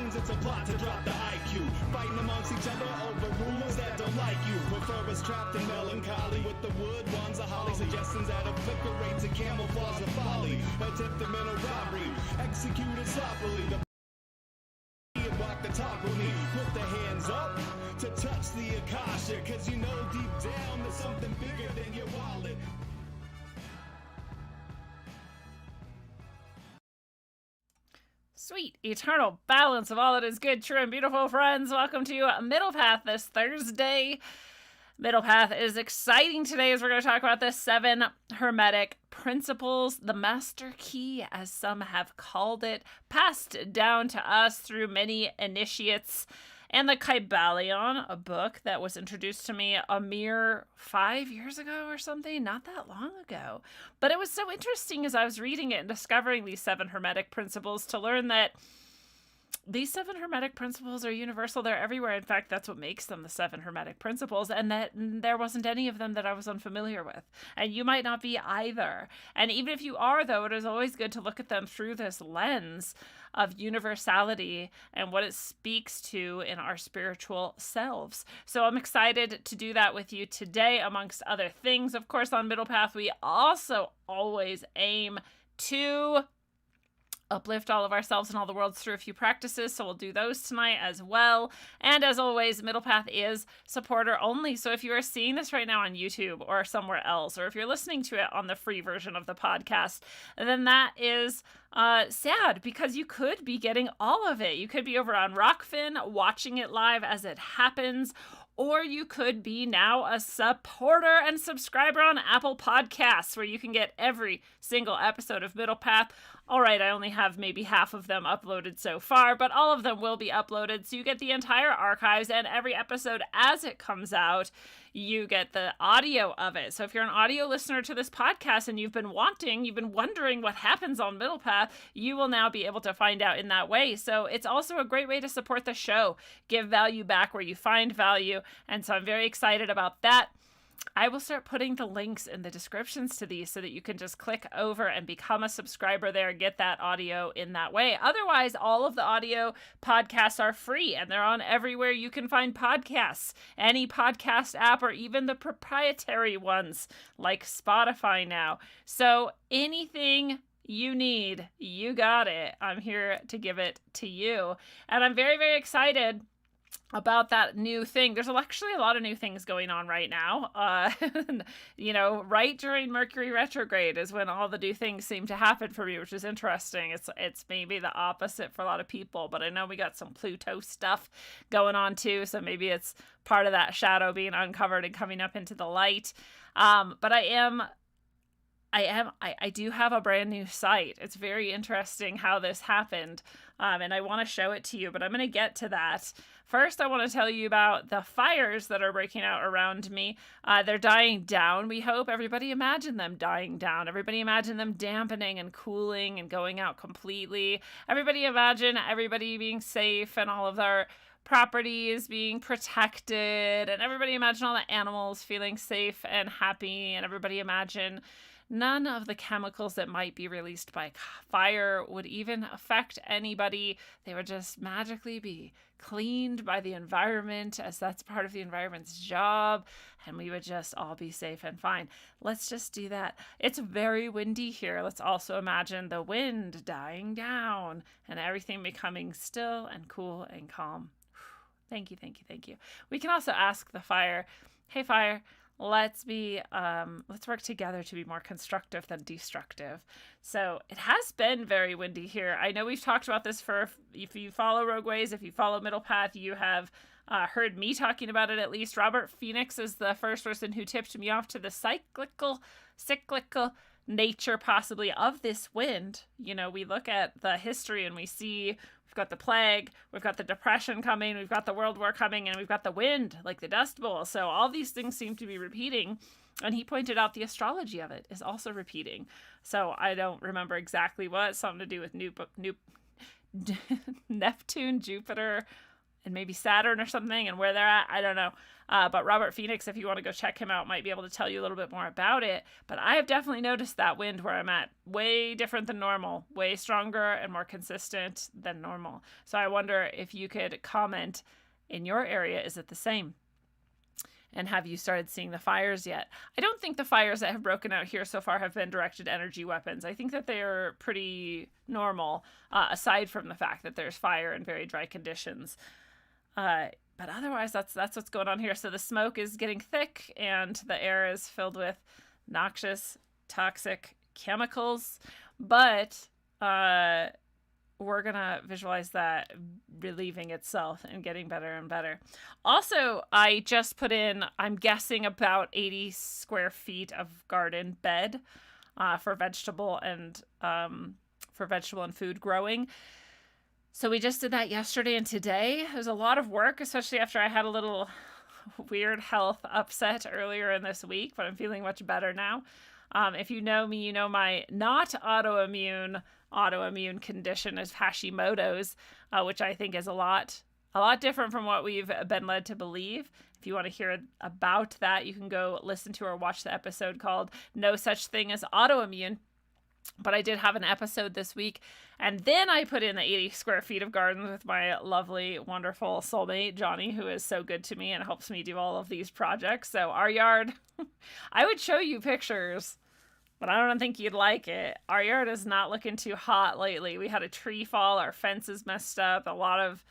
seems it's a plot to drop the IQ. Fighting amongst each other over rumors that don't like you. Prefer us trapped in melancholy with the wood ones, a holly. Suggestions that obliterate to camouflage the folly. Attempted mental robbery, executed sloppily. The walk the talk with me. Put the hands up to touch the Akasha. Cause you know deep down there's something bigger than your wallet. Sweet eternal balance of all that is good, true, and beautiful, friends. Welcome to Middle Path this Thursday. Middle Path is exciting today as we're going to talk about the 7 Hermetic Principles, the Master Key, as some have called it, passed down to us through many initiates. And the Kybalion, a book that was introduced to me a mere 5 years ago or something, not that long ago. But it was so interesting as I was reading it and discovering these 7 Hermetic Principles to learn that these 7 Hermetic Principles are universal. They're everywhere. In fact, that's what makes them the 7 Hermetic Principles, and that there wasn't any of them that I was unfamiliar with. And you might not be either. And even if you are, though, it is always good to look at them through this lens of universality and what it speaks to in our spiritual selves. So I'm excited to do that with you today, amongst other things. Of course, on Middle Path, we also always aim to uplift all of ourselves and all the worlds through a few practices, so we'll do those tonight as well. And as always, Middle Path is supporter only, so if you are seeing this right now on YouTube or somewhere else, or if you're listening to it on the free version of the podcast, then that is sad, because you could be getting all of it. You could be over on Rockfin watching it live as it happens, or you could be now a supporter and subscriber on Apple Podcasts, where you can get every single episode of Middle Path. All right, I only have maybe half of them uploaded so far, but all of them will be uploaded, so you get the entire archives, and every episode as it comes out, you get the audio of it. So if you're an audio listener to this podcast and you've been wondering what happens on Middle Path, you will now be able to find out in that way. So it's also a great way to support the show, give value back where you find value, and so I'm very excited about that. I will start putting the links in the descriptions to these so that you can just click over and become a subscriber there and get that audio in that way. Otherwise, all of the audio podcasts are free, and they're on everywhere you can find podcasts, any podcast app, or even the proprietary ones like Spotify now. So anything you need, you got it. I'm here to give it to you. And I'm very, very excited about that new thing. There's actually a lot of new things going on right now. Right during Mercury retrograde is when all the new things seem to happen for me, which is interesting. It's maybe the opposite for a lot of people, but I know we got some Pluto stuff going on too, so maybe it's part of that shadow being uncovered and coming up into the light. But I do have a brand new site. It's very interesting how this happened, and I want to show it to you, but I'm going to get to that. First, I want to tell you about the fires that are breaking out around me. They're dying down, we hope. Everybody imagine them dying down. Everybody imagine them dampening and cooling and going out completely. Everybody imagine everybody being safe and all of their properties being protected, and everybody imagine all the animals feeling safe and happy, and everybody imagine none of the chemicals that might be released by fire would even affect anybody. They would just magically be cleaned by the environment, as that's part of the environment's job, and we would just all be safe and fine. Let's just do that. It's very windy here. Let's also imagine the wind dying down and everything becoming still and cool and calm. Thank you, thank you, thank you. We can also ask the fire, hey fire, let's work together to be more constructive than destructive. So it has been very windy here. I know we've talked about this if you follow Rogue Ways, if you follow Middle Path, you have heard me talking about it at least. Robert Phoenix is the first person who tipped me off to the cyclical nature possibly of this wind. We look at the history and we see we've got the plague, we've got the depression coming, we've got the world war coming, and we've got the wind, like the Dust Bowl. So all these things seem to be repeating. And he pointed out the astrology of it is also repeating. So I don't remember exactly what. Something to do with Neptune, Jupiter, maybe Saturn or something, and where they're at, I don't know. But Robert Phoenix, if you want to go check him out, might be able to tell you a little bit more about it. But I have definitely noticed that wind where I'm at, way different than normal, way stronger and more consistent than normal. So I wonder if you could comment in your area, is it the same? And have you started seeing the fires yet? I don't think the fires that have broken out here so far have been directed energy weapons. I think that they are pretty normal, aside from the fact that there's fire in very dry conditions. But otherwise, that's what's going on here. So the smoke is getting thick, and the air is filled with noxious, toxic chemicals. But we're going to visualize that relieving itself and getting better and better. Also, I just put in, I'm guessing, about 80 square feet of garden bed for vegetable and food growing. So we just did that yesterday and today. It was a lot of work, especially after I had a little weird health upset earlier in this week, but I'm feeling much better now. If you know me, you know my not autoimmune condition is Hashimoto's, which I think is a lot different from what we've been led to believe. If you want to hear about that, you can go listen to or watch the episode called No Such Thing as Autoimmune. But I did have an episode this week, and then I put in the 80 square feet of gardens with my lovely, wonderful soulmate, Johnny, who is so good to me and helps me do all of these projects. So our yard, I would show you pictures, but I don't think you'd like it. Our yard is not looking too hot lately. We had a tree fall, our fence is messed up, a lot of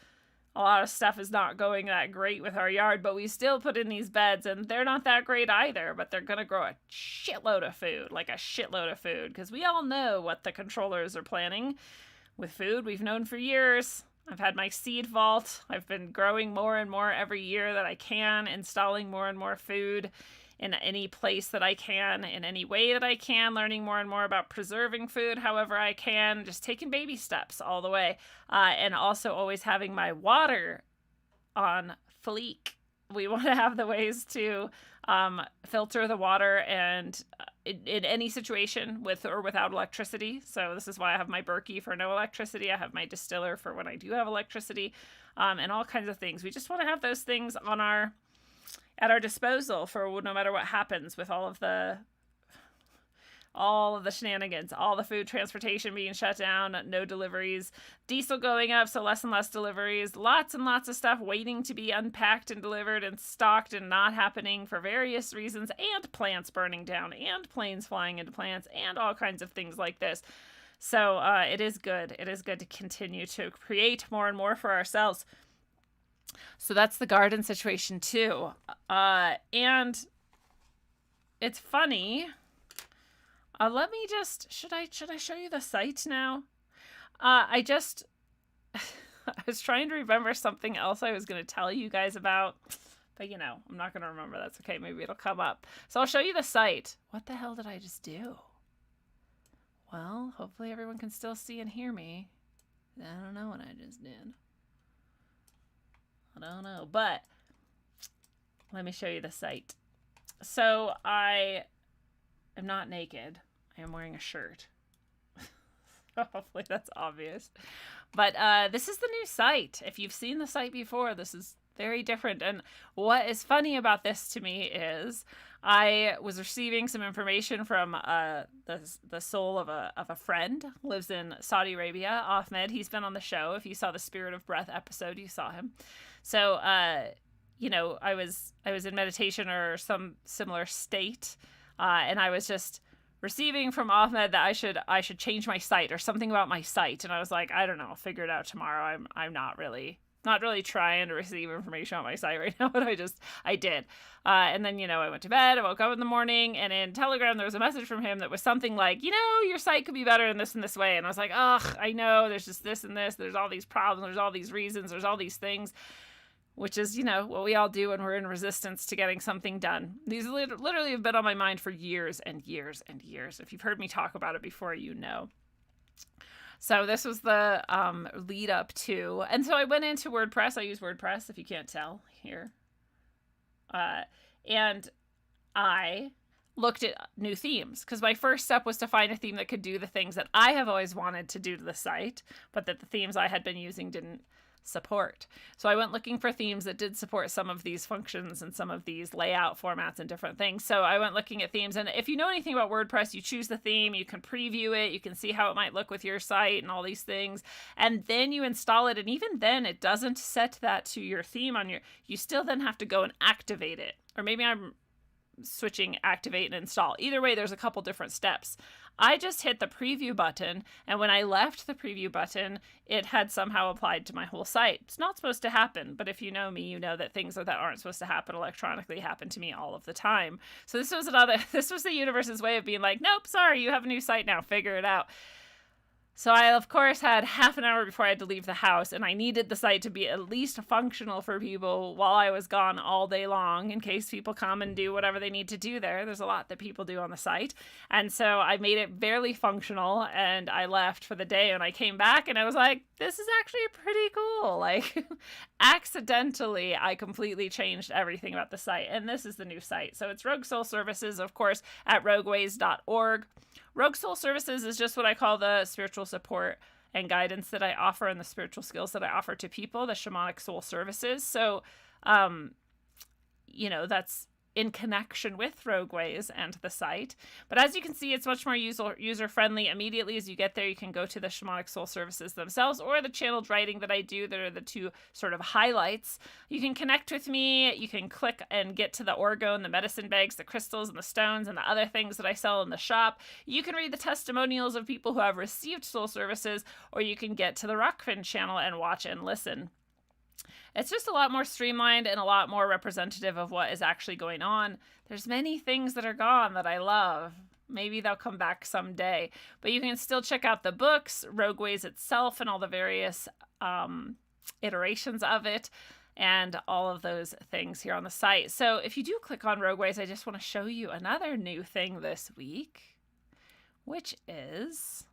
stuff is not going that great with our yard, but we still put in these beds, and they're not that great either, but they're going to grow a shitload of food, because we all know what the controllers are planning with food. We've known for years. I've had my seed vault. I've been growing more and more every year that I can, installing more and more food in any place that I can, in any way that I can, learning more and more about preserving food however I can, just taking baby steps all the way. And also always having my water on fleek. We want to have the ways to filter the water and in any situation with or without electricity. So this is why I have my Berkey for no electricity. I have my distiller for when I do have electricity, and all kinds of things. We just want to have those things at our disposal for no matter what happens with all of the shenanigans, all the food transportation being shut down, no deliveries, diesel going up, so less and less deliveries, lots and lots of stuff waiting to be unpacked and delivered and stocked and not happening for various reasons, and plants burning down, and planes flying into plants, and all kinds of things like this. So it is good. It is good to continue to create more and more for ourselves. So that's the garden situation too. And it's funny. Let me just, should I show you the site now? I was trying to remember something else I was going to tell you guys about, but I'm not going to remember. That's okay. Maybe it'll come up. So I'll show you the site. What the hell did I just do? Well, hopefully everyone can still see and hear me. I don't know what I just did. I don't know, but let me show you the site. So I am not naked. I am wearing a shirt. Hopefully that's obvious. But this is the new site. If you've seen the site before, this is very different. And what is funny about this to me is I was receiving some information from the soul of a friend, lives in Saudi Arabia, Ahmed. He's been on the show. If you saw the Spirit of Breath episode, you saw him. So, I was in meditation or some similar state, and I was just receiving from Ahmed that I should change my site or something about my site. And I was like, I don't know, I'll figure it out tomorrow. I'm not really trying to receive information on my site right now, but I did. And then, I went to bed, I woke up in the morning, and in Telegram, there was a message from him that was something like, your site could be better in this and this way. And I was like, ugh, I know, there's just this and this, there's all these problems, there's all these reasons, there's all these things, which is, what we all do when we're in resistance to getting something done. These literally have been on my mind for years and years and years. If you've heard me talk about it before, you know. So this was the lead up to, and so I went into WordPress. I use WordPress, if you can't tell here. And I looked at new themes, because my first step was to find a theme that could do the things that I have always wanted to do to the site, but that the themes I had been using didn't support. So I went looking for themes that did support some of these functions and some of these layout formats and different things. So I went looking at themes, and if you know anything about WordPress, you choose the theme, you can preview it, you can see how it might look with your site and all these things, and then you install it. And even then, it doesn't set that to your theme on your, you still then have to go and activate it. Or maybe I'm switching activate and install. Either way, there's a couple different steps. I just hit the preview button, and when I left the preview button, it had somehow applied to my whole site. It's not supposed to happen, but if you know me, you know that things that aren't supposed to happen electronically happen to me all of the time. So this was the universe's way of being like, nope, sorry, you have a new site now, figure it out. So I, of course, had half an hour before I had to leave the house, and I needed the site to be at least functional for people while I was gone all day long, in case people come and do whatever they need to do there. There's a lot that people do on the site. And so I made it barely functional, and I left for the day, and I came back, and I was like, this is actually pretty cool. Like, accidentally, I completely changed everything about the site, and this is the new site. So it's Rogue Soul Services, of course, at rogueways.org. Rogue Soul Services is just what I call the spiritual support and guidance that I offer and the spiritual skills that I offer to people, the shamanic soul services. So, that's in connection with Rogue Ways and the site. But as you can see, it's much more user-friendly. Immediately as you get there, you can go to the shamanic soul services themselves or the channeled writing that I do that are the two sort of highlights. You can connect with me. You can click and get to the orgone, the medicine bags, the crystals and the stones and the other things that I sell in the shop. You can read the testimonials of people who have received soul services, or you can get to the Rockfin channel and watch and listen. It's just a lot more streamlined and a lot more representative of what is actually going on. There's many things that are gone that I love. Maybe they'll come back someday. But you can still check out the books, Rogue Ways itself, and all the various iterations of it, and all of those things here on the site. So if you do click on Rogue Ways, I just want to show you another new thing this week, which is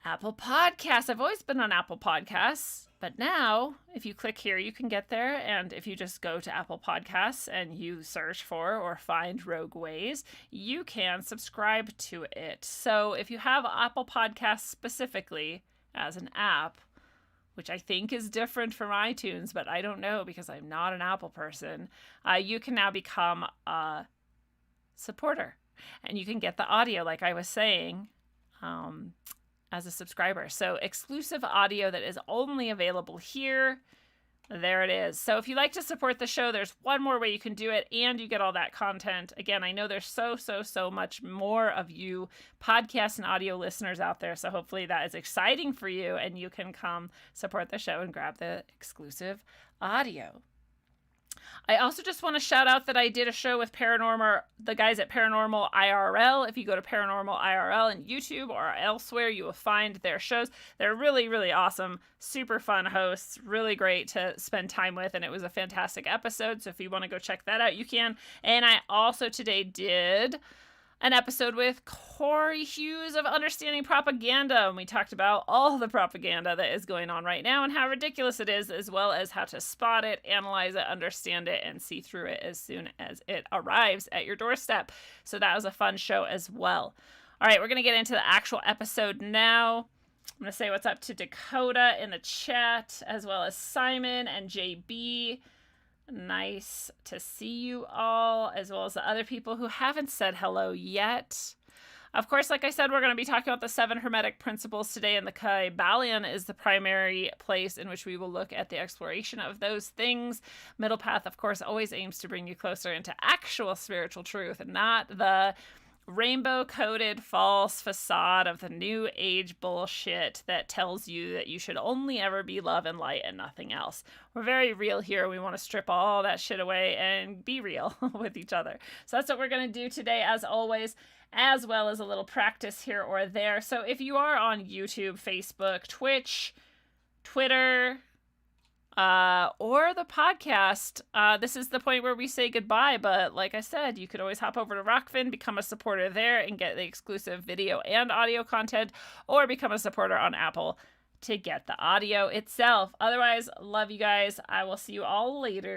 Apple Podcasts. I've always been on Apple Podcasts, but now if you click here, you can get there. And if you just go to Apple Podcasts and you search for or find Rogue Ways, you can subscribe to it. So if you have Apple Podcasts specifically as an app, which I think is different from iTunes, but I don't know because I'm not an Apple person, you can now become a supporter. And you can get the audio, like I was saying, as a subscriber. So exclusive audio that is only available here. There it is. So if you like to support the show, there's one more way you can do it, and you get all that content. Again, I know there's so much more of you podcast and audio listeners out there. So hopefully that is exciting for you, and you can come support the show and grab the exclusive audio. I also just want to shout out that I did a show with the guys at Paranormal IRL. If you go to Paranormal IRL on YouTube or elsewhere, you will find their shows. They're really, really awesome, super fun hosts, really great to spend time with, and it was a fantastic episode. So if you want to go check that out, you can. And I also today did an episode with Corey Hughes of Understanding Propaganda, and we talked about all the propaganda that is going on right now and how ridiculous it is, as well as how to spot it, analyze it, understand it, and see through it as soon as it arrives at your doorstep. So that was a fun show as well. All right, we're going to get into the actual episode now. I'm going to say what's up to Dakota in the chat, as well as Simon and JB. Nice to see you all, as well as the other people who haven't said hello yet. Of course, like I said, we're going to be talking about the 7 Hermetic Principles today, and the Kybalion is the primary place in which we will look at the exploration of those things. Middle Path, of course, always aims to bring you closer into actual spiritual truth, and not the rainbow-coated false facade of the new age bullshit that tells you that you should only ever be love and light and nothing else. We're very real here. We want to strip all that shit away and be real with each other. So that's what we're going to do today, as always, as well as a little practice here or there. So if you are on YouTube, Facebook, Twitch, Twitter, or the podcast, this is the point where we say goodbye, but like I said, you could always hop over to Rockfin, become a supporter there, and get the exclusive video and audio content, or become a supporter on Apple to get the audio itself. Otherwise, love you guys. I will see you all later.